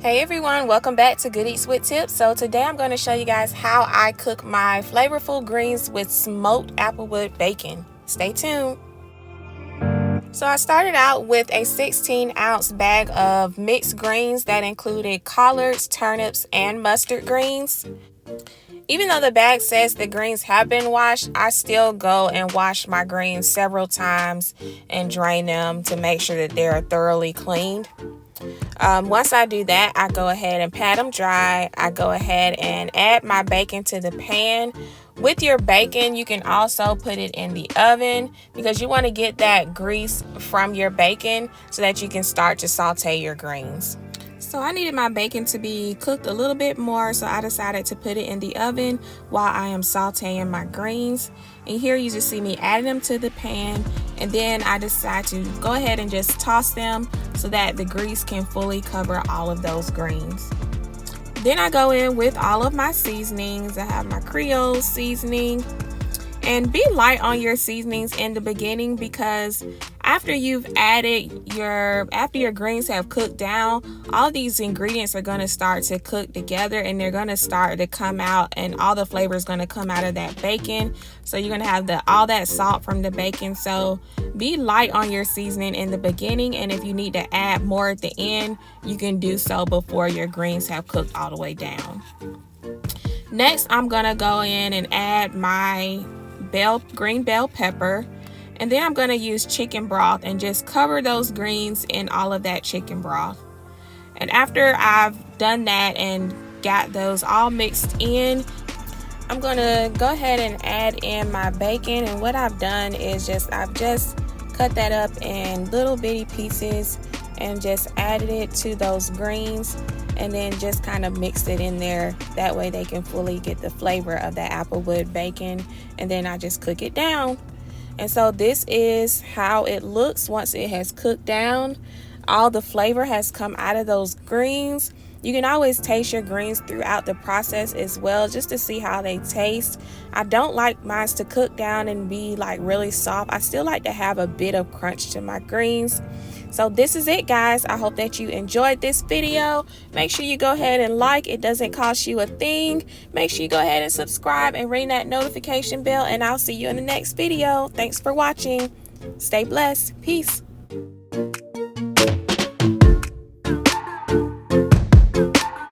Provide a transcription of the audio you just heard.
Hey everyone, welcome back to Good Eats with Tips. So today I'm going to show you guys how I cook my flavorful greens with smoked applewood bacon. Stay tuned. So I started out with a 16-ounce bag of mixed greens that included collards, turnips, and mustard greens. Even though the bag says the greens have been washed, I still go and wash my greens several times and drain them to make sure that they're thoroughly cleaned. Once I do that, I go ahead and pat them dry. I go ahead and add my bacon to the pan. With your bacon, you can also put it in the oven because you want to get that grease from your bacon so that you can start to saute your greens. So I needed my bacon to be cooked a little bit more, so I decided to put it in the oven while I am sauteing my greens. And here you just see me adding them to the pan, and then I decide to go ahead and just toss them so that the grease can fully cover all of those greens. Then I go in with all of my seasonings. I have my Creole seasoning. And be light on your seasonings in the beginning because after your greens have cooked down, all these ingredients are going to start to cook together and they're going to start to come out, and all the flavor is going to come out of that bacon. So you're going to have all that salt from the bacon. So be light on your seasoning in the beginning, and if you need to add more at the end, you can do so before your greens have cooked all the way down. Next, I'm going to go in and add my green bell pepper, and then I'm going to use chicken broth and just cover those greens in all of that chicken broth. And after I've done that and got those all mixed in, I'm going to go ahead and add in my bacon. And what I've done is I've just cut that up in little bitty pieces and just added it to those greens, and then just kind of mix it in there. That way they can fully get the flavor of that applewood bacon, and then I just cook it down. And so this is how it looks once it has cooked down. All the flavor has come out of those greens. You can always taste your greens throughout the process as well, just to see how they taste. I don't like mine to cook down and be like really soft. I still like to have a bit of crunch to my greens. So this is it, guys. I hope that you enjoyed this video. Make sure you go ahead and like. It doesn't cost you a thing. Make sure you go ahead and subscribe and ring that notification bell, and I'll see you in the next video. Thanks for watching. Stay blessed. Peace.